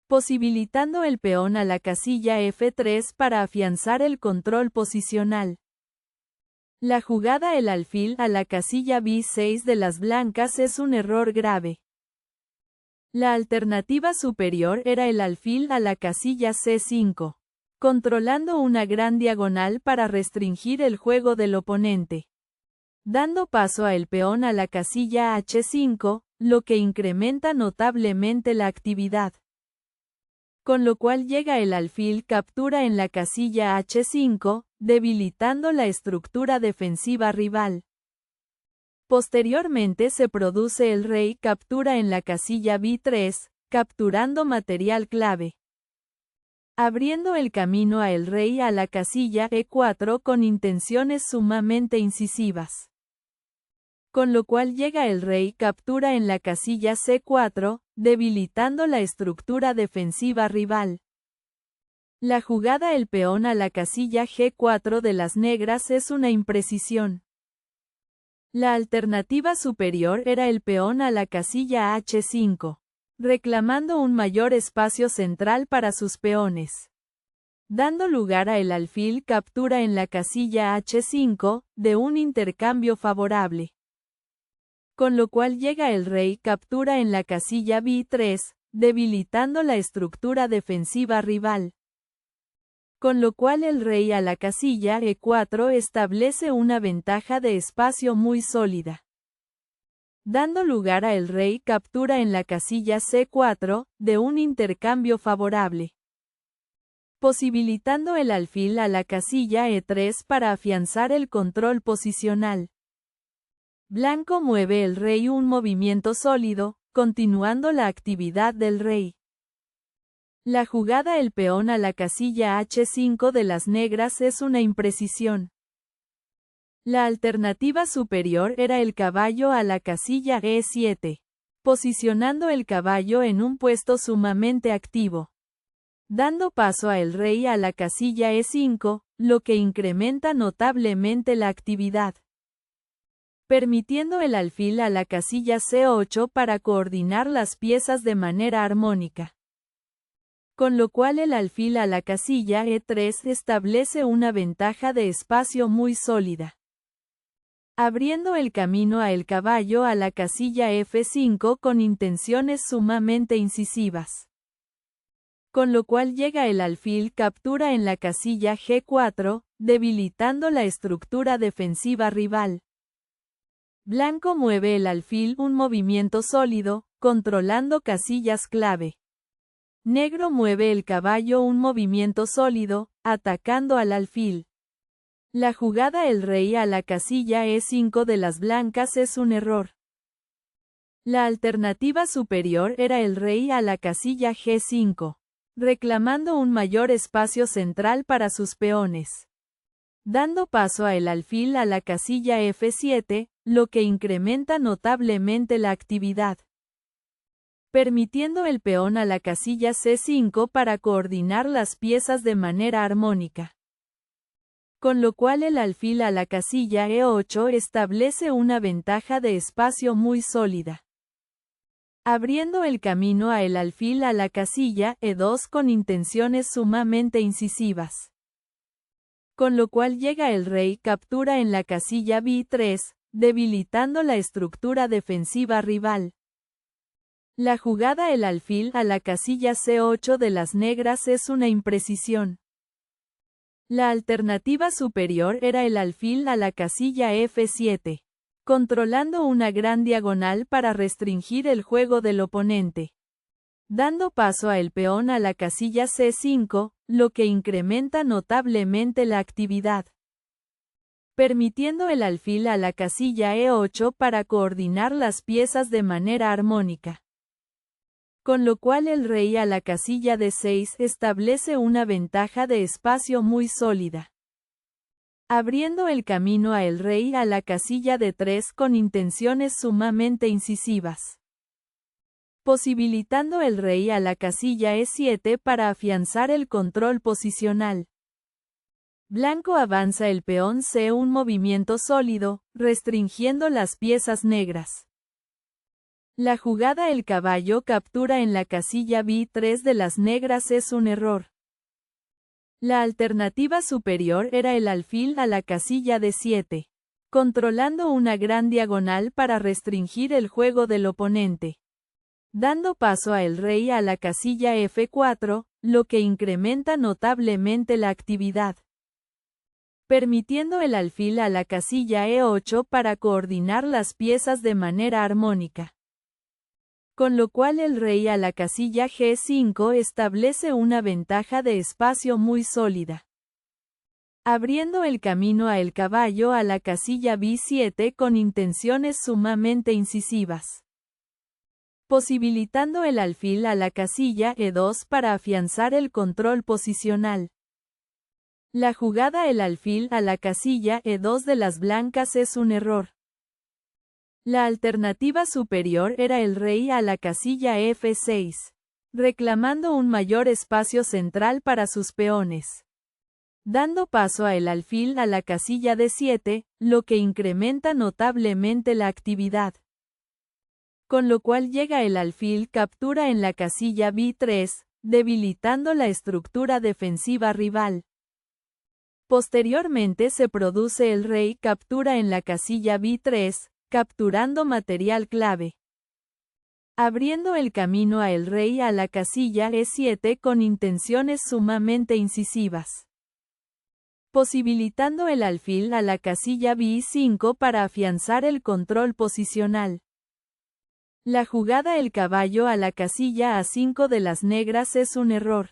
posibilitando el peón a la casilla F3 para afianzar el control posicional. La jugada el alfil a la casilla B6 de las blancas es un error grave. La alternativa superior era el alfil a la casilla C5, controlando una gran diagonal para restringir el juego del oponente, dando paso a el peón a la casilla H5, lo que incrementa notablemente la actividad. Con lo cual llega el alfil captura en la casilla H5, debilitando la estructura defensiva rival. Posteriormente se produce el rey captura en la casilla B3, capturando material clave, abriendo el camino a el rey a la casilla E4 con intenciones sumamente incisivas. Con lo cual llega el rey captura en la casilla C4, debilitando la estructura defensiva rival. La jugada el peón a la casilla G4 de las negras es una imprecisión. La alternativa superior era el peón a la casilla H5, reclamando un mayor espacio central para sus peones, dando lugar a el alfil captura en la casilla H5, de un intercambio favorable. Con lo cual llega el rey captura en la casilla B3, debilitando la estructura defensiva rival. Con lo cual el rey a la casilla E4 establece una ventaja de espacio muy sólida, dando lugar a el rey captura en la casilla C4, de un intercambio favorable, posibilitando el alfil a la casilla E3 para afianzar el control posicional. Blanco mueve el rey un movimiento sólido, continuando la actividad del rey. La jugada el peón a la casilla H5 de las negras es una imprecisión. La alternativa superior era el caballo a la casilla E7, posicionando el caballo en un puesto sumamente activo, dando paso a el rey a la casilla E5, lo que incrementa notablemente la actividad, permitiendo el alfil a la casilla C8 para coordinar las piezas de manera armónica. Con lo cual el alfil a la casilla E3 establece una ventaja de espacio muy sólida, abriendo el camino a el caballo a la casilla F5 con intenciones sumamente incisivas. Con lo cual llega el alfil captura en la casilla G4, debilitando la estructura defensiva rival. Blanco mueve el alfil un movimiento sólido, controlando casillas clave. Negro mueve el caballo un movimiento sólido, atacando al alfil. La jugada el rey a la casilla E5 de las blancas es un error. La alternativa superior era el rey a la casilla G5, reclamando un mayor espacio central para sus peones, dando paso a el alfil a la casilla F7, lo que incrementa notablemente la actividad, permitiendo el peón a la casilla C5 para coordinar las piezas de manera armónica. Con lo cual el alfil a la casilla E8 establece una ventaja de espacio muy sólida, abriendo el camino a el alfil a la casilla E2 con intenciones sumamente incisivas. Con lo cual llega el rey captura en la casilla B3, debilitando la estructura defensiva rival. La jugada el alfil a la casilla C8 de las negras es una imprecisión. La alternativa superior era el alfil a la casilla F7, controlando una gran diagonal para restringir el juego del oponente, dando paso a el peón a la casilla C5, lo que incrementa notablemente la actividad, permitiendo el alfil a la casilla E8 para coordinar las piezas de manera armónica. Con lo cual el rey a la casilla D6 establece una ventaja de espacio muy sólida, abriendo el camino a el rey a la casilla D3 con intenciones sumamente incisivas, posibilitando el rey a la casilla E7 para afianzar el control posicional. Blanco avanza el peón C, un movimiento sólido, restringiendo las piezas negras. La jugada el caballo captura en la casilla B3 de las negras es un error. La alternativa superior era el alfil a la casilla D7, controlando una gran diagonal para restringir el juego del oponente, dando paso a el rey a la casilla F4, lo que incrementa notablemente la actividad, permitiendo el alfil a la casilla E8 para coordinar las piezas de manera armónica. Con lo cual el rey a la casilla G5 establece una ventaja de espacio muy sólida, abriendo el camino a el caballo a la casilla B7 con intenciones sumamente incisivas, posibilitando el alfil a la casilla E2 para afianzar el control posicional. La jugada el alfil a la casilla E2 de las blancas es un error. La alternativa superior era el rey a la casilla F6, reclamando un mayor espacio central para sus peones, dando paso a el alfil a la casilla D7, lo que incrementa notablemente la actividad. Con lo cual llega el alfil captura en la casilla B3, debilitando la estructura defensiva rival. Posteriormente se produce el rey captura en la casilla B3, capturando material clave, abriendo el camino a el rey a la casilla E7 con intenciones sumamente incisivas, posibilitando el alfil a la casilla B5 para afianzar el control posicional. La jugada el caballo a la casilla A5 de las negras es un error.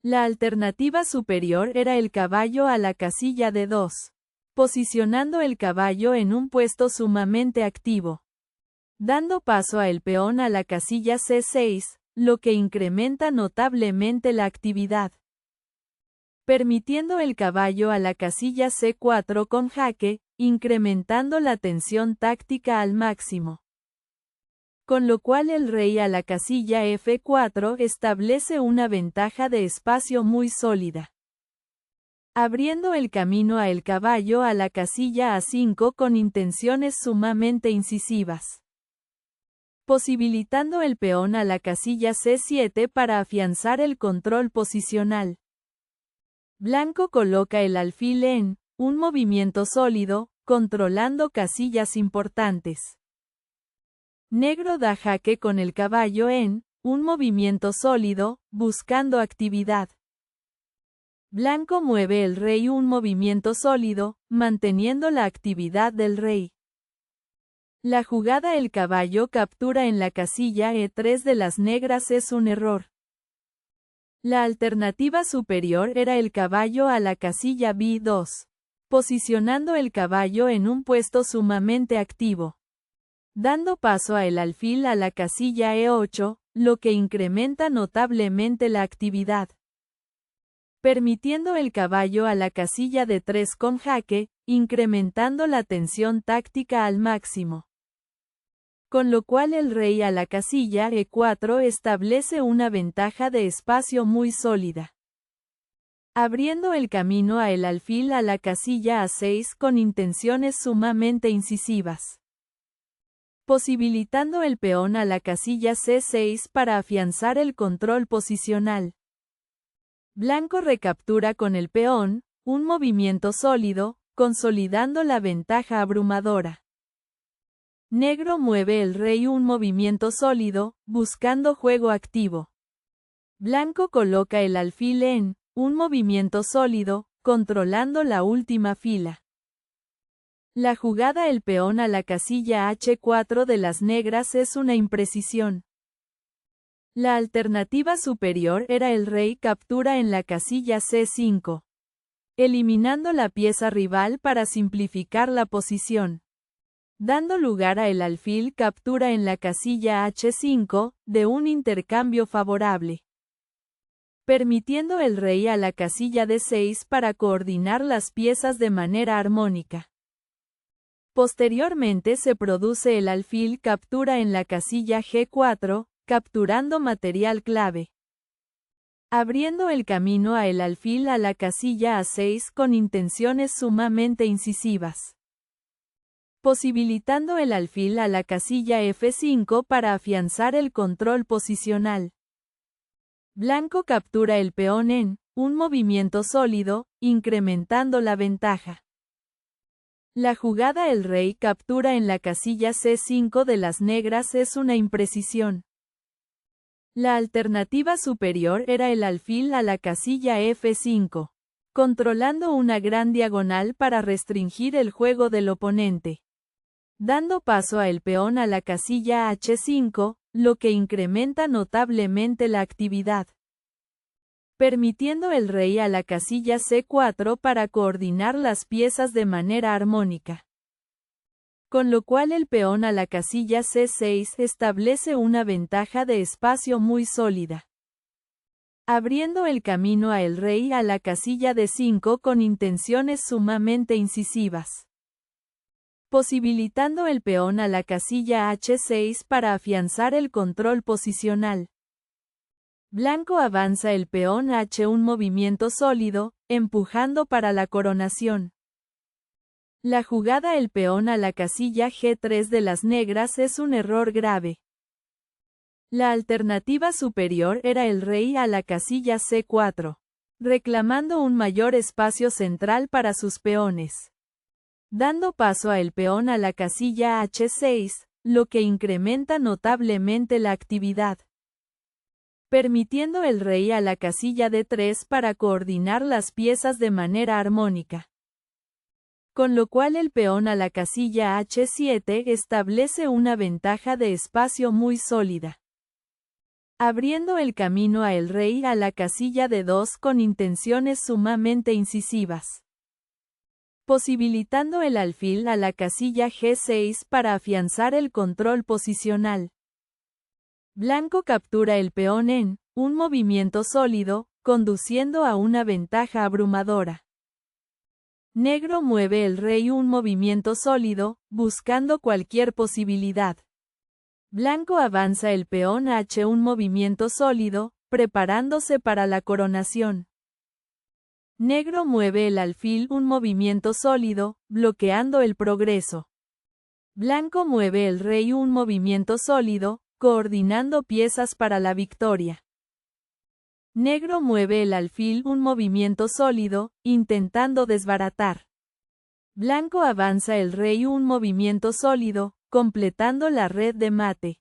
La alternativa superior era el caballo a la casilla D2, posicionando el caballo en un puesto sumamente activo, dando paso a el peón a la casilla C6, lo que incrementa notablemente la actividad, permitiendo el caballo a la casilla C4 con jaque, incrementando la tensión táctica al máximo. Con lo cual el rey a la casilla F4 establece una ventaja de espacio muy sólida, abriendo el camino a el caballo a la casilla A5 con intenciones sumamente incisivas, posibilitando el peón a la casilla C7 para afianzar el control posicional. Blanco coloca el alfil en un movimiento sólido, controlando casillas importantes. Negro da jaque con el caballo en un movimiento sólido, buscando actividad. Blanco mueve el rey un movimiento sólido, manteniendo la actividad del rey. La jugada el caballo captura en la casilla E3 de las negras es un error. La alternativa superior era el caballo a la casilla B2, posicionando el caballo en un puesto sumamente activo, dando paso a el alfil a la casilla E8, lo que incrementa notablemente la actividad, permitiendo el caballo a la casilla D3 con jaque, incrementando la tensión táctica al máximo. Con lo cual el rey a la casilla E4 establece una ventaja de espacio muy sólida, abriendo el camino a el alfil a la casilla A6 con intenciones sumamente incisivas, posibilitando el peón a la casilla C6 para afianzar el control posicional. Blanco recaptura con el peón, un movimiento sólido, consolidando la ventaja abrumadora. Negro mueve el rey un movimiento sólido, buscando juego activo. Blanco coloca el alfil en un movimiento sólido, controlando la última fila. La jugada el peón a la casilla H4 de las negras es una imprecisión. La alternativa superior era el rey captura en la casilla C5, eliminando la pieza rival para simplificar la posición, dando lugar a el alfil captura en la casilla H5, de un intercambio favorable, permitiendo el rey a la casilla D6 para coordinar las piezas de manera armónica. Posteriormente se produce el alfil captura en la casilla G4, capturando material clave, abriendo el camino a el alfil a la casilla A6 con intenciones sumamente incisivas, posibilitando el alfil a la casilla F5 para afianzar el control posicional. Blanco captura el peón en un movimiento sólido, incrementando la ventaja. La jugada el rey captura en la casilla C5 de las negras es una imprecisión. La alternativa superior era el alfil a la casilla F5, controlando una gran diagonal para restringir el juego del oponente, dando paso a el peón a la casilla H5, lo que incrementa notablemente la actividad, permitiendo el rey a la casilla C4 para coordinar las piezas de manera armónica, con lo cual el peón a la casilla C6 establece una ventaja de espacio muy sólida, abriendo el camino a el rey a la casilla D5 con intenciones sumamente incisivas, posibilitando el peón a la casilla H6 para afianzar el control posicional. Blanco avanza el peón H un movimiento sólido, empujando para la coronación. La jugada el peón a la casilla G3 de las negras es un error grave. La alternativa superior era el rey a la casilla C4, reclamando un mayor espacio central para sus peones, dando paso a el peón a la casilla H6, lo que incrementa notablemente la actividad, permitiendo el rey a la casilla D3 para coordinar las piezas de manera armónica, con lo cual el peón a la casilla H7 establece una ventaja de espacio muy sólida, abriendo el camino a el rey a la casilla D2 con intenciones sumamente incisivas, posibilitando el alfil a la casilla G6 para afianzar el control posicional. Blanco captura el peón en un movimiento sólido, conduciendo a una ventaja abrumadora. Negro mueve el rey un movimiento sólido, buscando cualquier posibilidad. Blanco avanza el peón H un movimiento sólido, preparándose para la coronación. Negro mueve el alfil un movimiento sólido, bloqueando el progreso. Blanco mueve el rey un movimiento sólido, coordinando piezas para la victoria. Negro mueve el alfil un movimiento sólido, intentando desbaratar. Blanco avanza el rey un movimiento sólido, completando la red de mate.